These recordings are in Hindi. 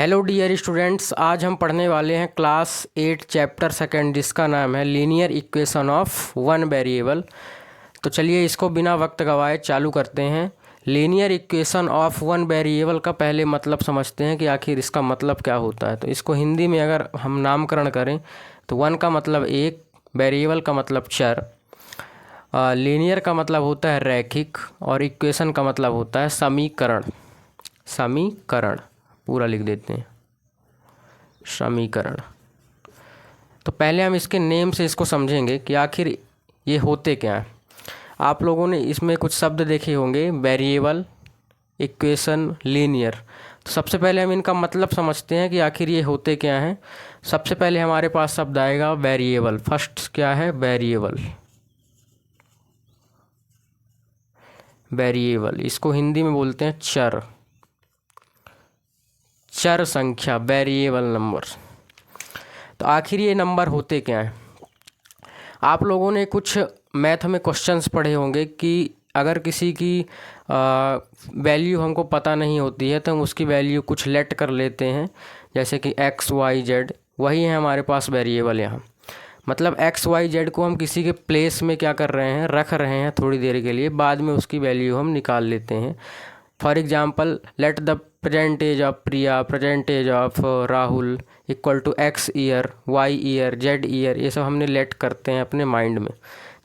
हेलो डियर स्टूडेंट्स, आज हम पढ़ने वाले हैं क्लास 8 चैप्टर सेकंड, जिसका नाम है linear equation of one variable. तो चलिए इसको बिना वक्त गवाए चालू करते हैं। Linear equation of one variable का पहले मतलब समझते हैं कि आखिर इसका मतलब क्या होता है। तो इसको हिंदी में अगर हम नामकरण करें तो वन का मतलब एक, वेरिएबल का मतलब चर, लीनियर का मतलब होता है रैखिक और इक्वेशन का मतलब होता है समीकरण। समीकरण पूरा लिख देते हैं, समीकरण। तो पहले हम इसके नेम से इसको समझेंगे कि आखिर ये होते क्या हैं। आप लोगों ने इसमें कुछ शब्द देखे होंगे, वेरिएबल, इक्वेशन, लीनियर। तो सबसे पहले हम इनका मतलब समझते हैं कि आखिर ये होते क्या हैं। सबसे पहले हमारे पास शब्द आएगा वेरिएबल। फर्स्ट क्या है? वेरिएबल। वेरिएबल इसको हिंदी में बोलते हैं चर, चर संख्या, वेरिएबल नंबर। तो आखिर ये नंबर होते क्या हैं? आप लोगों ने कुछ मैथ में क्वेश्चंस पढ़े होंगे कि अगर किसी की वैल्यू हमको पता नहीं होती है तो हम उसकी वैल्यू कुछ लेट कर लेते हैं, जैसे कि एक्स वाई जेड। वही है हमारे पास वेरिएबल यहाँ। मतलब एक्स वाई जेड को हम किसी के प्लेस में क्या कर रहे हैं, रख रहे हैं थोड़ी देर के लिए, बाद में उसकी वैल्यू हम निकाल लेते हैं। For example, let the present age of Priya, present age of Rahul equal to x year, y year, z year. ये सब हमने लेट करते हैं अपने माइंड में।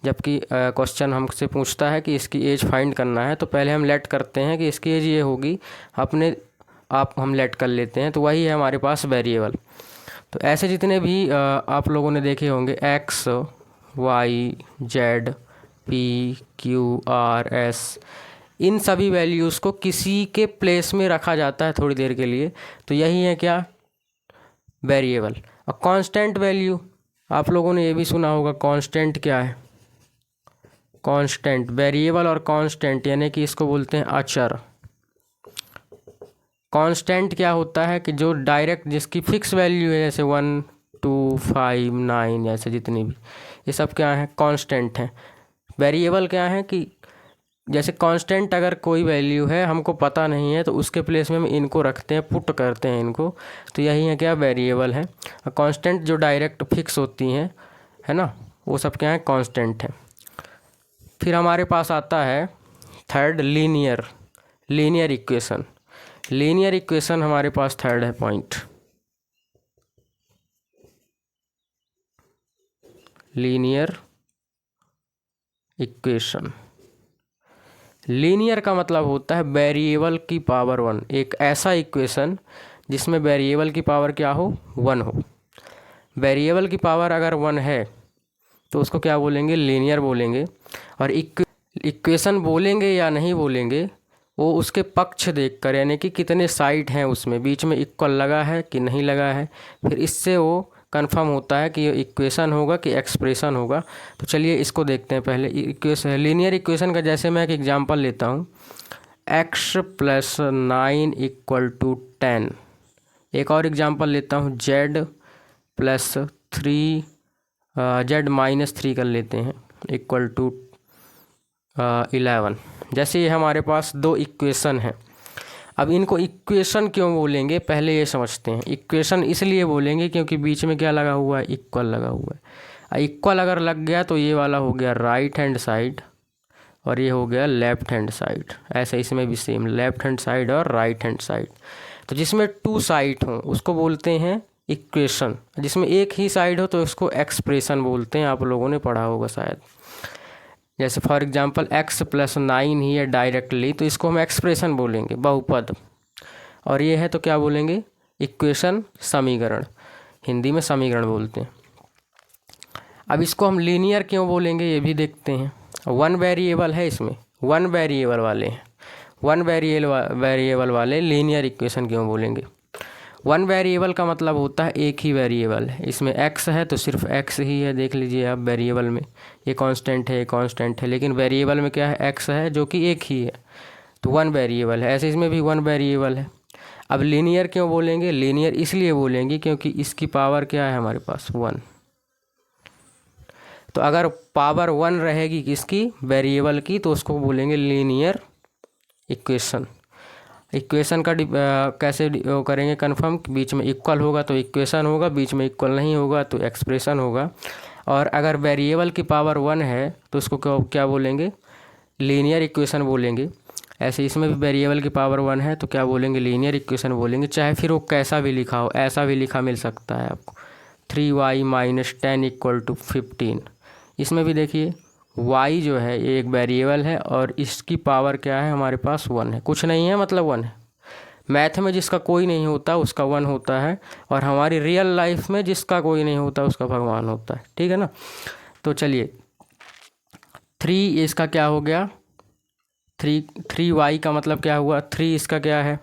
जबकि क्वेश्चन हमसे पूछता है कि इसकी एज फाइंड करना है, तो पहले हम लेट करते हैं कि इसकी एज ये होगी, अपने आप हम लेट कर लेते हैं। तो वही है हमारे पास वेरिएबल। तो ऐसे जितने भी आप लोगों ने देखे होंगे, x, y, z, p, q, r, s, इन सभी वैल्यूज़ को किसी के प्लेस में रखा जाता है थोड़ी देर के लिए। तो यही है क्या? वेरिएबल। और कांस्टेंट वैल्यू, आप लोगों ने ये भी सुना होगा, कांस्टेंट क्या है? कांस्टेंट, वेरिएबल और कांस्टेंट यानी कि इसको बोलते हैं अचर। कांस्टेंट क्या होता है कि जो डायरेक्ट, जिसकी फिक्स वैल्यू है, जैसे 1, 2, 5, 9, ऐसे जितनी भी, ये सब क्या है? कांस्टेंट हैं। वेरिएबल क्या है कि जैसे कांस्टेंट अगर कोई वैल्यू है हमको पता नहीं है तो उसके प्लेस में हम इनको रखते हैं, पुट करते हैं इनको। तो यही है क्या? वेरिएबल है। और कांस्टेंट जो डायरेक्ट फिक्स होती हैं, है ना, वो सब क्या है? कांस्टेंट है। फिर हमारे पास आता है third, linear. Linear equation. Linear equation हमारे पास थर्ड है पॉइंट। Linear equation. लीनियर का मतलब होता है वेरिएबल की पावर 1। एक ऐसा इक्वेशन जिसमें वेरिएबल की पावर क्या हो? 1 हो। वेरिएबल की पावर अगर 1 है तो उसको क्या बोलेंगे? लीनियर बोलेंगे। और इक्वेशन बोलेंगे या नहीं बोलेंगे, वो उसके पक्ष देखकर, यानी कि कितने साइड हैं उसमें, बीच में इक्वल लगा है कि नहीं लगा है, फिर इससे वो कंफर्म होता है कि ये इक्वेशन होगा कि एक्सप्रेशन होगा। तो चलिए इसको देखते हैं पहले। इक्वेशन, लीनियर इक्वेशन का जैसे मैं एक एग्जांपल लेता हूँ, x + 9 = 10। एक और एग्जांपल लेता हूँ, z + 3, z-3 कर लेते हैं, = 11। जैसे ये हमारे पास दो इक्वेशन हैं। अब इनको इक्वेशन क्यों बोलेंगे, पहले ये समझते हैं। इक्वेशन इसलिए बोलेंगे क्योंकि बीच में क्या लगा हुआ है? इक्वल लगा हुआ है। इक्वल अगर लग गया तो ये वाला हो गया राइट हैंड साइड और ये हो गया लेफ्ट हैंड साइड। ऐसे इसमें भी सेम, लेफ्ट हैंड साइड और राइट हैंड साइड। तो जिसमें 2 साइड हो उसको बोलते हैं इक्वेशन। जिसमें एक ही साइड हो तो उसको एक्सप्रेशन बोलते हैं। आप लोगों ने पढ़ा होगा शायद। जैसे फॉर एग्जांपल x + 9 ही है डायरेक्टली, तो इसको हम एक्सप्रेशन बोलेंगे, बहुपद। और ये है तो क्या बोलेंगे? इक्वेशन, समीकरण। हिंदी में समीकरण बोलते हैं। अब इसको हम लीनियर क्यों बोलेंगे ये भी देखते हैं। 1 वेरिएबल है इसमें, 1 वेरिएबल वाले हैं। 1 वेरिएबल वाले लीनियर इक्वेशन क्यों बोलेंगे? 1 वेरिएबल का मतलब होता है एक ही वेरिएबल है। इसमें x है तो सिर्फ x ही है। देख लीजिए आप, वेरिएबल में ये कांस्टेंट है, ये कांस्टेंट है, लेकिन वेरिएबल में क्या है? x है, जो कि एक ही है। तो 1 वेरिएबल है। ऐसे इसमें भी 1 वेरिएबल है। अब लीनियर क्यों बोलेंगे? लीनियर इसलिए बोलेंगे क्योंकि इसकी पावर क्या है हमारे पास? 1। तो अगर पावर 1 रहेगी किसकी? वेरिएबल की, तो उसको बोलेंगे लीनियर इक्वेशन। इक्वेशन का कैसे वो करेंगे कन्फर्म, बीच में इक्वल होगा तो इक्वेशन होगा, बीच में इक्वल नहीं होगा तो एक्सप्रेशन होगा। और अगर वेरिएबल की पावर 1 है तो उसको क्या बोलेंगे, लीनियर इक्वेशन बोलेंगे। ऐसे इसमें भी वेरिएबल की पावर 1 है तो क्या बोलेंगे, लीनियर इक्वेशन बोलेंगे। चाहे फिर वो कैसा भी लिखा हो, ऐसा भी लिखा मिल सकता है आपको, 3y - 10 = 15। इसमें भी देखिए y जो है ये एक वेरिएबल है और इसकी पावर क्या है, हमारे पास 1 है, कुछ नहीं है मतलब 1 है। मैथ में जिसका कोई नहीं होता उसका 1 होता है, और हमारी रियल लाइफ में जिसका कोई नहीं होता उसका भगवान होता है, ठीक है ना। तो चलिए 3 इसका क्या हो गया, 3y का मतलब क्या हुआ, 3 इसका क्या है,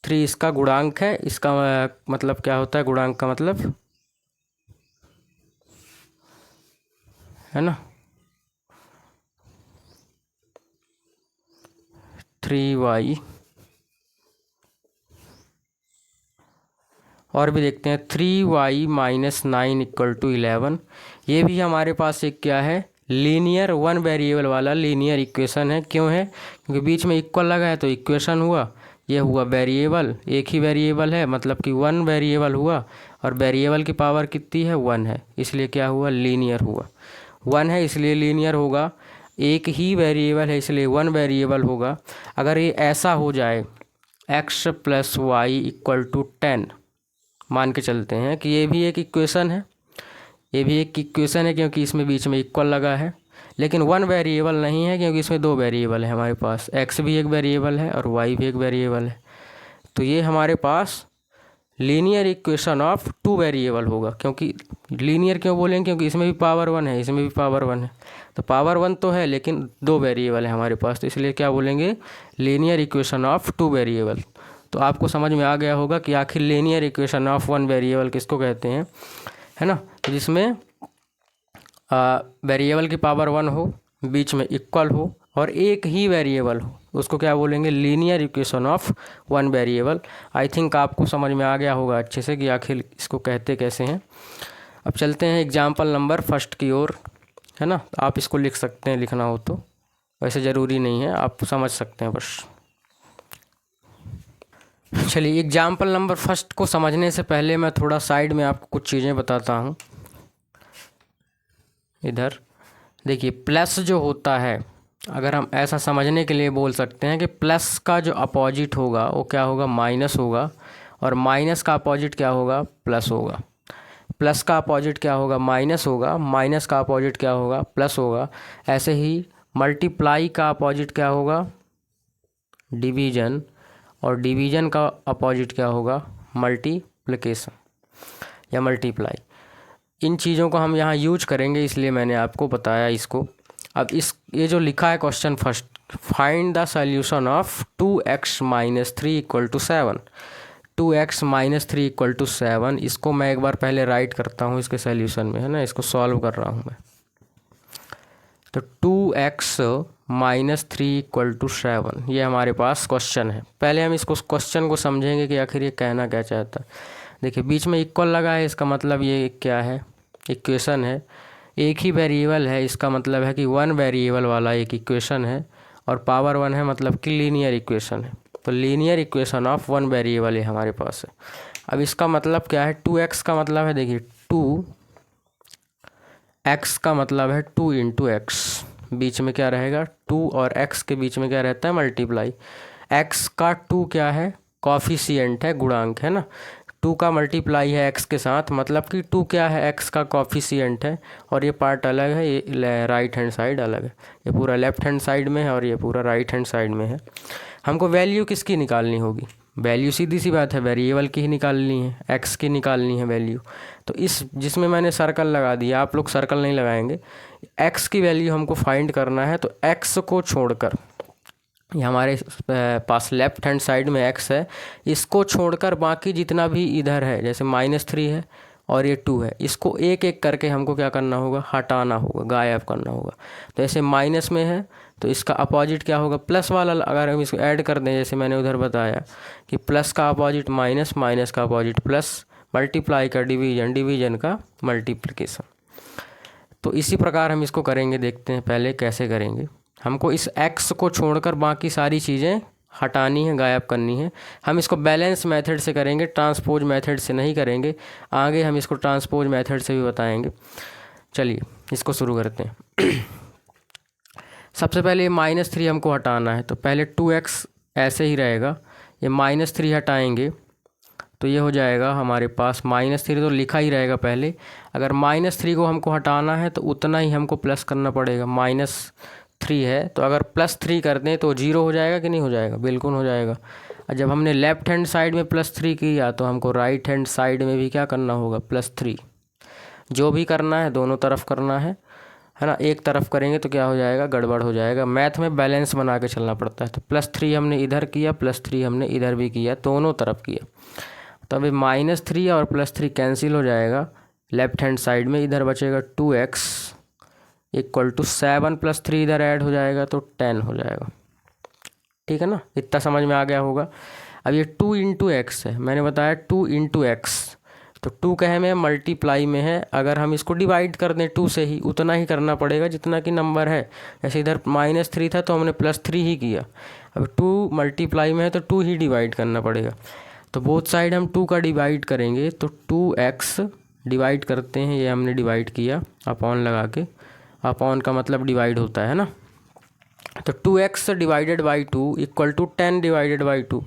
3 इसका गुणांक है। इसका मतलब क्या होता है, गुणांक का मतलब है ना 3y। और भी देखते हैं 3y - 9 = 11। ये भी हमारे पास एक क्या है, लीनियर 1 वेरिएबल वाला लीनियर इक्वेशन है। क्यों है, क्योंकि बीच में इक्वल लगा है तो इक्वेशन हुआ। ये हुआ वेरिएबल, एक ही वेरिएबल है मतलब कि 1 वेरिएबल हुआ, और वेरिएबल की पावर कितनी है, 1 है, इसलिए क्या हुआ, लीनियर हुआ। 1 है इसलिए लीनियर होगा, एक ही वेरिएबल है इसलिए 1 वेरिएबल होगा। अगर ये ऐसा हो जाए x + y = 10, मान के चलते हैं कि ये भी एक इक्वेशन है, ये भी एक इक्वेशन है क्योंकि इसमें बीच में इक्वल लगा है, लेकिन 1 वेरिएबल नहीं है क्योंकि इसमें 2 वेरिएबल है हमारे पास, x भी एक वेरिएबल है और y भी एक वेरिएबल है। तो ये हमारे पास लीनियर इक्वेशन ऑफ 2 वेरिएबल होगा। क्योंकि लीनियर क्यों बोलेंगे, क्योंकि इसमें भी पावर 1 है, इसमें भी पावर 1 है, तो पावर 1 तो है लेकिन 2 वेरिएबल है हमारे पास, तो इसलिए क्या बोलेंगे, लीनियर इक्वेशन ऑफ 2 वेरिएबल। तो आपको समझ में आ गया होगा कि आखिर लीनियर इक्वेशन ऑफ 1 वेरिएबल किसको कहते हैं, है ना। तो जिसमें वेरिएबल की पावर 1 हो, बीच में इक्वल हो और एक ही वेरिएबल हो, उसको क्या बोलेंगे, linear equation of 1 variable. I think आपको समझ में आ गया होगा अच्छे से कि आखिर इसको कहते कैसे हैं। अब चलते हैं एग्जाम्पल नंबर 1 की ओर, है ना। आप इसको लिख सकते हैं, लिखना हो तो, वैसे ज़रूरी नहीं है, आप समझ सकते हैं बस। चलिए एग्जाम्पल नंबर 1 को समझने से पहले मैं थोड़ा साइड में आपको कुछ चीज़ें बताता हूँ। इधर देखिए प्लस जो होता है, अगर हम ऐसा समझने के लिए बोल सकते हैं कि प्लस का जो अपोजिट होगा वो क्या होगा, माइनस होगा, और माइनस का अपोजिट क्या होगा, प्लस होगा। प्लस का अपोजिट क्या होगा, माइनस होगा, माइनस का अपोजिट क्या होगा, प्लस होगा। ऐसे ही मल्टीप्लाई का अपोजिट क्या होगा, डिवीजन, और डिवीजन का अपोजिट क्या होगा, मल्टीप्लिकेशन या मल्टीप्लाई। इन चीज़ों को हम यहाँ यूज करेंगे इसलिए मैंने आपको बताया इसको। अब ये जो लिखा है question 1, find the solution of 2x - 3 = 7। 2x - 3 = 7, इसको मैं एक बार पहले राइट करता हूँ इसके सॉल्यूशन में, है ना, इसको सॉल्व कर रहा हूँ मैं। तो 2x - 3 = 7, ये हमारे पास क्वेश्चन है। पहले हम इसको क्वेश्चन को समझेंगे कि आखिर ये कहना क्या चाहता है। देखिए बीच में इक्वल लगा है, इसका मतलब ये क्या है, इक्वेशन है। एक ही वेरिएबल है, इसका मतलब है कि 1 वेरिएबल वाला एक इक्वेशन है, और पावर 1 है मतलब कि लीनियर इक्वेशन है। तो लीनियर इक्वेशन ऑफ 1 वेरिएबल है हमारे पास है। अब इसका मतलब क्या है, 2x का मतलब है, देखिए 2x का मतलब है 2 × x, बीच में क्या रहेगा, 2 और x के बीच में क्या रहता है, मल्टीप्लाई। x का 2 क्या है, कॉफिशिएंट है, गुणांक है ना। 2 का मल्टीप्लाई है x के साथ, मतलब कि 2 क्या है, x का कॉफिशिएंट है, और ये पार्ट अलग है, ये राइट हैंड साइड अलग है, ये पूरा लेफ्ट हैंड साइड में है और ये पूरा राइट हैंड साइड में है। हमको वैल्यू किसकी निकालनी होगी, वैल्यू सीधी सी बात है वेरिएबल की ही निकालनी है, x की निकालनी है वैल्यू। तो इस जिसमें मैंने सर्कल लगा दिया, आप लोग सर्कल नहीं लगाएंगे, x की वैल्यू हमको फाइंड करना है। तो x को छोड़कर, ये हमारे पास लेफ्ट हैंड साइड में x है, इसको छोड़कर बाकी जितना भी इधर है, जैसे -3 है और ये 2 है, इसको एक एक करके हमको क्या करना होगा, हटाना होगा, गायब करना होगा। तो ऐसे माइनस में है तो इसका अपोजिट क्या होगा, प्लस वाला। अगर हम इसको ऐड कर दें, जैसे मैंने उधर बताया कि प्लस का अपोजिट माइनस, माइनस का अपोजिट प्लस, मल्टीप्लाई का डिवीजन, डिवीजन का मल्टीप्लिकेशन। तो इसी प्रकार हम इसको करेंगे, देखते हैं पहले कैसे करेंगे, हमको इस x को छोड़कर बाकी सारी चीज़ें हटानी है, गायब करनी है। हम इसको बैलेंस मेथड से करेंगे, ट्रांसपोज मेथड से नहीं करेंगे। आगे हम इसको ट्रांसपोज मेथड से भी बताएंगे। चलिए इसको शुरू करते हैं। सबसे पहले ये -3 हमको हटाना है, तो पहले 2x ऐसे ही रहेगा, ये -3 हटाएंगे तो ये हो जाएगा हमारे पास -3 तो लिखा ही रहेगा पहले। अगर -3 को हमको हटाना है तो उतना ही हमको प्लस करना पड़ेगा। -3 है तो अगर +3 कर दें तो 0 हो जाएगा कि नहीं हो जाएगा? बिल्कुल हो जाएगा। और जब हमने लेफ़्ट हैंड साइड में +3 किया तो हमको राइट हैंड साइड में भी क्या करना होगा? +3। जो भी करना है दोनों तरफ करना है ना। एक तरफ करेंगे तो क्या हो जाएगा? गड़बड़ हो जाएगा। मैथ में बैलेंस बना के चलना पड़ता है। तो +3 हमने इधर किया, +3 हमने इधर भी किया, दोनों तरफ किया। तो अभी -3 और +3 कैंसिल हो जाएगा। लेफ़्ट हैंड साइड में इधर बचेगा 2x इक्वल टू 7 + 3 इधर ऐड हो जाएगा तो 10 हो जाएगा। ठीक है ना? इतना समझ में आ गया होगा। अब ये 2 × x है, मैंने बताया 2 × x, तो 2 कहे में मल्टीप्लाई में है। अगर हम इसको डिवाइड कर दें 2 से ही, उतना ही करना पड़ेगा जितना कि नंबर है। जैसे इधर -3 था तो हमने +3 ही किया। अब 2 मल्टीप्लाई में है तो 2 ही डिवाइड करना पड़ेगा। तो बोथ साइड हम 2 का डिवाइड करेंगे तो 2x डिवाइड करते हैं, ये हमने डिवाइड किया अपॉन लगा के। अपॉन का मतलब डिवाइड होता है ना। तो 2x divided by 2 equal to 10 divided by 2।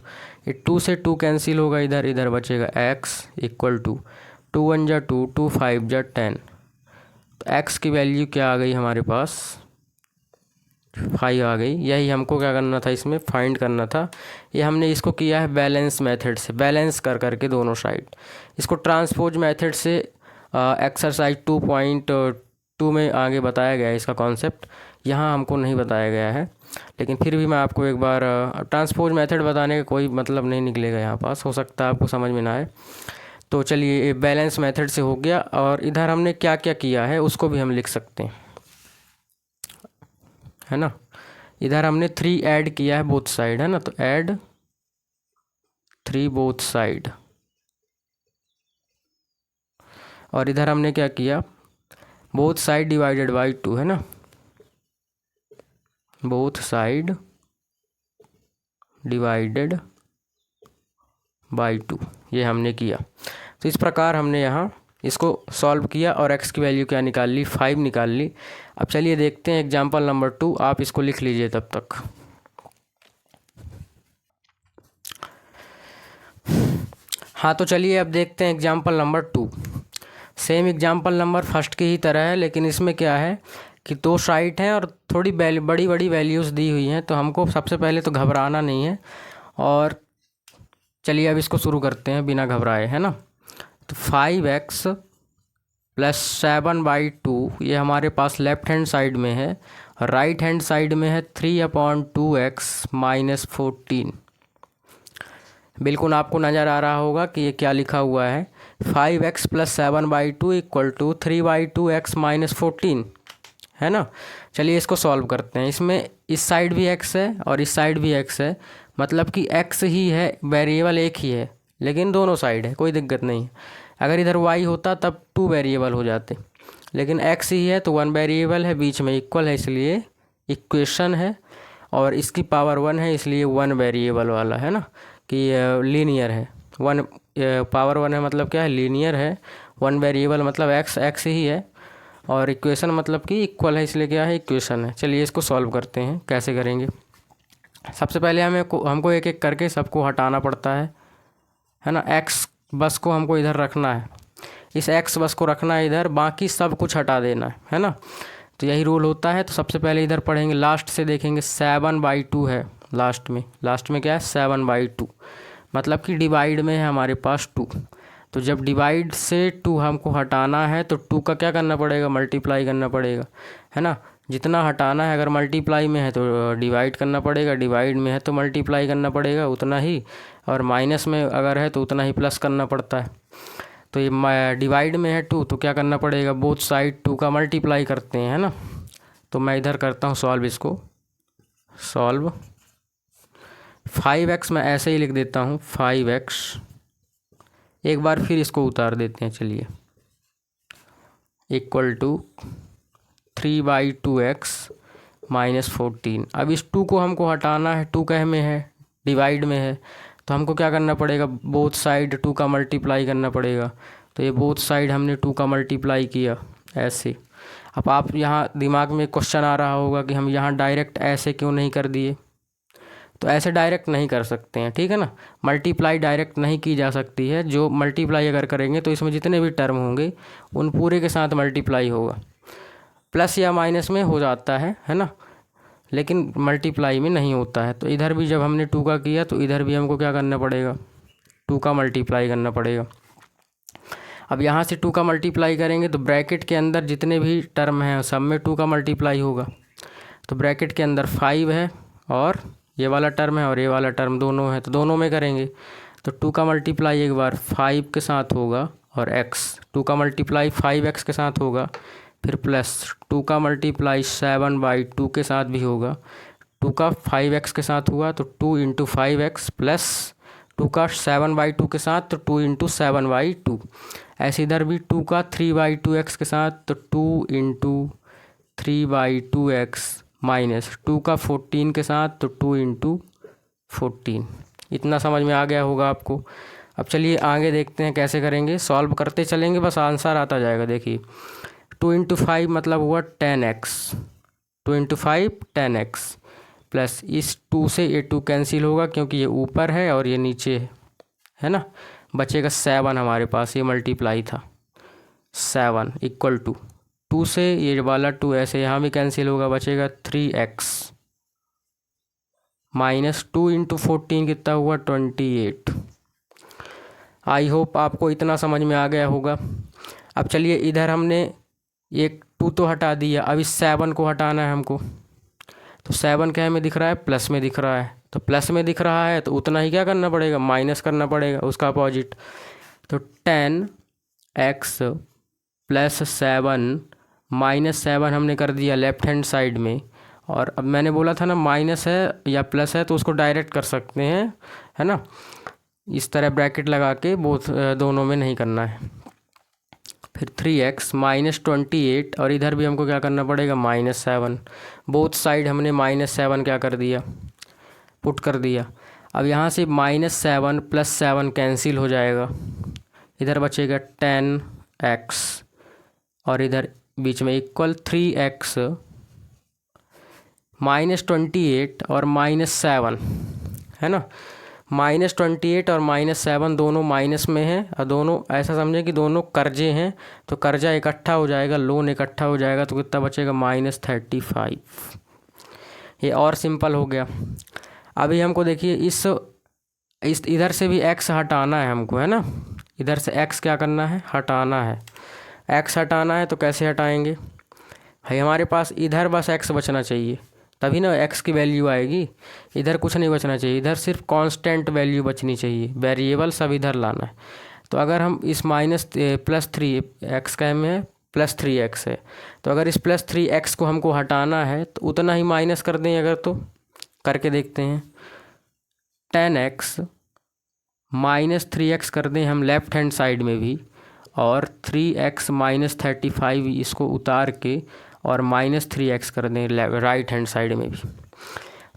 ये 2 से 2 कैंसिल होगा, इधर इधर बचेगा x इक्वल टू 2 1 जा 2, 2 5 जा 10। तो x की वैल्यू क्या आ गई हमारे पास? 5 आ गई। यही हमको क्या करना था, इसमें फाइंड करना था। ये हमने इसको किया है बैलेंस मेथड से, बैलेंस कर करके दोनों साइड। इसको ट्रांसपोज मेथड से एक्सरसाइज 2.2 में आगे बताया गया है इसका कॉन्सेप्ट। यहाँ हमको नहीं बताया गया है, लेकिन फिर भी मैं आपको एक बार ट्रांसपोज मेथड बताने का कोई मतलब नहीं निकलेगा यहाँ पास, हो सकता है आपको समझ में ना आए। तो चलिए, बैलेंस मेथड से हो गया। और इधर हमने क्या क्या किया है उसको भी हम लिख सकते हैं, है ना। इधर हमने 3 ऐड किया है बोथ साइड, है ना। तो ऐड 3 बोथ साइड। और इधर हमने क्या किया? बोथ साइड डिवाइडेड बाई 2, है ना। बोथ साइड डिवाइडेड बाई 2, ये हमने किया। तो इस प्रकार हमने यहाँ इसको सॉल्व किया और x की वैल्यू क्या निकाल ली? 5 निकाल ली। अब चलिए देखते हैं एग्जाम्पल नंबर 2। आप इसको लिख लीजिए तब तक। हाँ, तो चलिए अब देखते हैं example number 2। Same example number first की ही तरह है, लेकिन इसमें क्या है कि 2 साइड हैं और थोड़ी बड़ी बड़ी वैल्यूज़ दी हुई हैं। तो हमको सबसे पहले तो घबराना नहीं है। और चलिए अब इसको शुरू करते हैं बिना घबराए, है ना। तो 5x + 7/2 ये हमारे पास लेफ़्ट हैंड साइड में है, और राइट हैंड साइड में है 3/2x - 14। बिल्कुल आपको नज़र आ रहा होगा कि ये क्या लिखा हुआ है। 5x + 7/2 इक्वल टू 3/2x - 14, है ना। चलिए इसको सॉल्व करते हैं। इसमें इस साइड भी x है और इस साइड भी x है, मतलब कि x ही है, वेरिएबल एक ही है, लेकिन दोनों साइड है, कोई दिक्कत नहीं है। अगर इधर y होता तब 2 वेरिएबल हो जाते, लेकिन x ही है तो 1 वेरिएबल है, बीच में इक्वल है इसलिए इक्वेशन है, और इसकी पावर 1 है इसलिए 1 वेरिएबल वाला, है ना, कि लीनियर है। 1 पावर 1 है मतलब क्या है? लीनियर है। 1 वेरिएबल मतलब x ही है, और इक्वेशन मतलब कि इक्वल है इसलिए क्या है? इक्वेशन है। चलिए इसको सॉल्व करते हैं। कैसे करेंगे? सबसे पहले हमको एक एक करके सबको हटाना पड़ता है ना। x बस को हमको इधर रखना है, इस x बस को रखना है इधर, बाकी सब कुछ हटा देना है ना। तो यही रूल होता है। तो सबसे पहले इधर पढ़ेंगे, लास्ट से देखेंगे 7/2 है लास्ट में क्या है? 7/2, मतलब कि डिवाइड में है हमारे पास 2। तो जब डिवाइड से 2 हमको हटाना है तो 2 का क्या करना पड़ेगा? मल्टीप्लाई करना पड़ेगा, है ना। जितना हटाना है, अगर मल्टीप्लाई में है तो डिवाइड करना पड़ेगा, डिवाइड में है तो मल्टीप्लाई करना पड़ेगा उतना ही, और माइनस में अगर है तो उतना ही प्लस करना पड़ता है। तो ये डिवाइड में है 2 तो क्या करना पड़ेगा? बोथ साइड 2 का मल्टीप्लाई करते हैं, है ना। तो मैं इधर करता हूँ सॉल्व, इसको सॉल्व। 5x मैं ऐसे ही लिख देता हूँ, 5x। एक बार फिर इसको उतार देते हैं, चलिए, इक्वल टू 3/2x -14। अब इस 2 को हमको हटाना है, 2 कह में है, डिवाइड में है, तो हमको क्या करना पड़ेगा, बोथ साइड 2 का मल्टीप्लाई करना पड़ेगा। तो ये बोथ साइड हमने 2 का मल्टीप्लाई किया ऐसे। अब आप यहाँ दिमाग में क्वेश्चन आ रहा होगा कि हम यहाँ डायरेक्ट ऐसे क्यों नहीं कर दिए। तो ऐसे डायरेक्ट नहीं कर सकते हैं, ठीक है ना। मल्टीप्लाई डायरेक्ट नहीं की जा सकती है। जो मल्टीप्लाई अगर करेंगे तो इसमें जितने भी टर्म होंगे उन पूरे के साथ मल्टीप्लाई होगा। प्लस या माइनस में हो जाता है ना, लेकिन मल्टीप्लाई में नहीं होता है। तो इधर भी जब हमने 2 का किया तो इधर भी हमको क्या करना पड़ेगा, 2 का मल्टीप्लाई करना पड़ेगा। अब यहाँ से 2 का मल्टीप्लाई करेंगे तो ब्रैकेट के अंदर जितने भी टर्म हैं सब में 2 का मल्टीप्लाई होगा। तो ब्रैकेट के अंदर 5 है और ये वाला टर्म है और ये वाला टर्म दोनों है, तो दोनों में करेंगे। तो 2 का मल्टीप्लाई एक बार 5 के साथ होगा और x, 2 का मल्टीप्लाई 5x के साथ होगा, फिर प्लस 2 का मल्टीप्लाई 7/2 के साथ भी होगा। 2 का 5x के साथ हुआ तो 2 इंटू 5x, प्लस 2 का 7/2 के साथ तो 2 इंटू 7/2। ऐसे इधर भी 2 का 3/2x के साथ तो 2 इंटू 3/2x, माइनस 2 का 14 के साथ तो 2 इंटू 14। इतना समझ में आ गया होगा आपको। अब चलिए आगे देखते हैं कैसे करेंगे, सॉल्व करते चलेंगे, बस आंसर आता जाएगा। देखिए 2 इंटू 5 मतलब हुआ 10x, 2 इंटू 5 10x, प्लस इस 2 से ये 2 कैंसिल होगा क्योंकि ये ऊपर है और ये नीचे है ना। बचेगा 7 हमारे पास, ये मल्टीप्लाई था 7 इक्वल टू 2 से ये वाला 2 ऐसे यहाँ भी कैंसिल होगा, बचेगा 3x माइनस 2 इंटू 14 कितना हुआ 28। आई होप आपको इतना समझ में आ गया होगा। अब चलिए इधर हमने एक 2 तो हटा दिया, अब इस 7 को हटाना है हमको। तो 7 क्या में दिख रहा है, प्लस में दिख रहा है। तो प्लस में दिख रहा है तो उतना ही क्या करना पड़ेगा, माइनस करना पड़ेगा उसका अपोजिट। तो 10x प्लस 7 माइनस 7 हमने कर दिया लेफ्ट हैंड साइड में। और अब मैंने बोला था ना माइनस है या प्लस है तो उसको डायरेक्ट कर सकते हैं, है ना। इस तरह ब्रैकेट लगा के दोनों में नहीं करना है। फिर 3x माइनस 28 और इधर भी हमको क्या करना पड़ेगा, -7। बोथ साइड हमने -7 क्या कर दिया, पुट कर दिया। अब यहाँ से -7 प्लस 7 कैंसिल हो जाएगा, इधर बचेगा 10x और इधर बीच में इक्वल 3x -28 और -7, है ना। -28 और -7 दोनों माइनस में हैं और दोनों ऐसा समझें कि दोनों कर्जे हैं। तो कर्जा इकट्ठा हो जाएगा, लोन इकट्ठा हो जाएगा, तो कितना बचेगा -35। ये और सिंपल हो गया। अभी हमको देखिए इस इधर से भी x हटाना है हमको, है ना। इधर से x क्या करना है, हटाना है। x हटाना है तो कैसे हटाएंगे भाई, हमारे पास इधर बस x बचना चाहिए, तभी ना x की वैल्यू आएगी। इधर कुछ नहीं बचना चाहिए, इधर सिर्फ कांस्टेंट वैल्यू बचनी चाहिए, वेरिएबल सब इधर लाना है। तो अगर हम इस +3 x का में है +3x है, तो अगर इस +3x को हमको हटाना है तो उतना ही माइनस कर दें। अगर तो करके देखते हैं, 10x -3x कर दें हम लेफ्ट हैंड साइड में भी, और 3x -35 इसको उतार के और -3x कर दें राइट हैंड साइड में भी।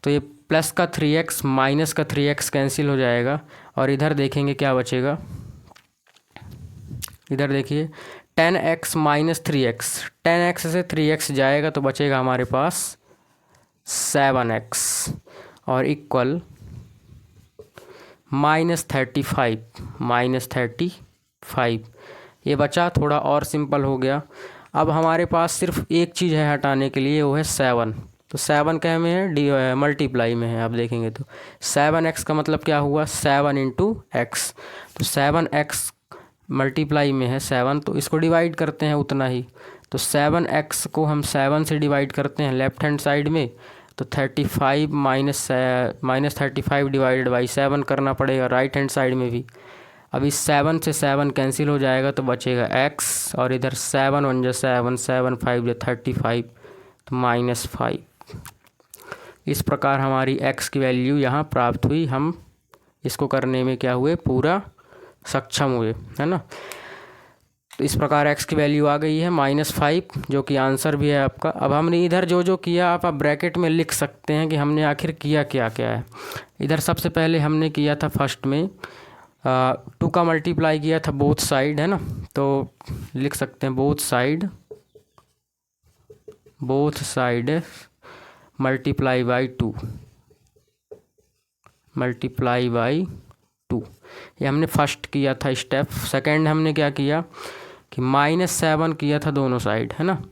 तो ये प्लस का 3x माइनस का 3x कैंसिल हो जाएगा और इधर देखेंगे क्या बचेगा। इधर देखिए 10x -3x, 10x से 3x जाएगा तो बचेगा हमारे पास 7x और इक्वल -35। ये बचा, थोड़ा और सिंपल हो गया। अब हमारे पास सिर्फ एक चीज़ है हटाने के लिए, वो है 7। तो 7 क्या में है, मल्टीप्लाई में है। आप देखेंगे तो 7x का मतलब क्या हुआ, 7 इंटू x। तो 7x मल्टीप्लाई में है 7, तो इसको डिवाइड करते हैं उतना ही। तो 7x को हम 7 से डिवाइड करते हैं लेफ्ट हैंड साइड में, तो 35 -35 डिवाइडेड बाई 7 करना पड़ेगा राइट हैंड साइड में भी। अब इस 7 से 7 कैंसिल हो जाएगा तो बचेगा x, और इधर 7 1 जो 7, 7 5 जो 35, तो -5। इस प्रकार हमारी x की वैल्यू यहाँ प्राप्त हुई। हम इसको करने में क्या हुए, पूरा सक्षम हुए, है ना। तो इस प्रकार x की वैल्यू आ गई है -5, जो कि आंसर भी है आपका। अब हमने इधर जो जो किया आप ब्रैकेट में लिख सकते हैं कि हमने आखिर किया क्या क्या है। इधर सबसे पहले हमने किया था फर्स्ट में 2 का मल्टीप्लाई किया था बोथ साइड, है ना, तो लिख सकते हैं बोथ साइड मल्टीप्लाई बाई 2 ये हमने फर्स्ट किया था स्टेप। सेकंड हमने क्या किया कि -7 किया था दोनों साइड, है ना,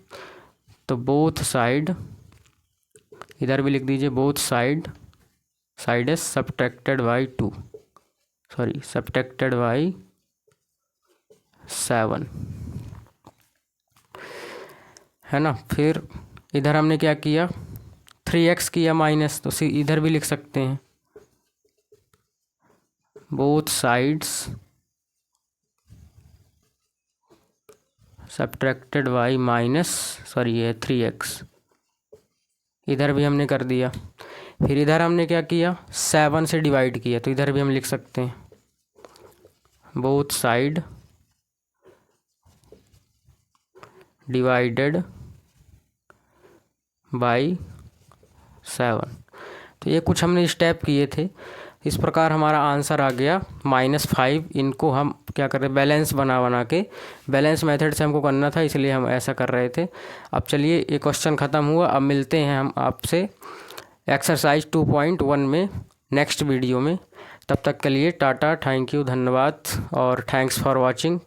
तो बोथ साइड, इधर भी लिख दीजिए both side is subtracted by 7, है ना। फिर इधर हमने क्या किया 3x किया माइनस, तो इधर भी लिख सकते हैं बोथ साइड्स सब्ट्रैक्टेड बाई ये 3x, इधर भी हमने कर दिया। फिर इधर हमने क्या किया 7 से डिवाइड किया, तो इधर भी हम लिख सकते हैं बोथ साइड डिवाइडेड बाई 7। तो ये कुछ हमने स्टेप किए थे। इस प्रकार हमारा आंसर आ गया -5। इनको हम क्या कर रहे हैं बैलेंस बना के, बैलेंस मेथड से हमको करना था, इसलिए हम ऐसा कर रहे थे। अब चलिए ये क्वेश्चन ख़त्म हुआ। अब मिलते हैं हम आपसे एक्सरसाइज 2.1 में नेक्स्ट वीडियो में। तब तक के लिए टाटा, थैंक यू, धन्यवाद और थैंक्स फॉर वॉचिंग।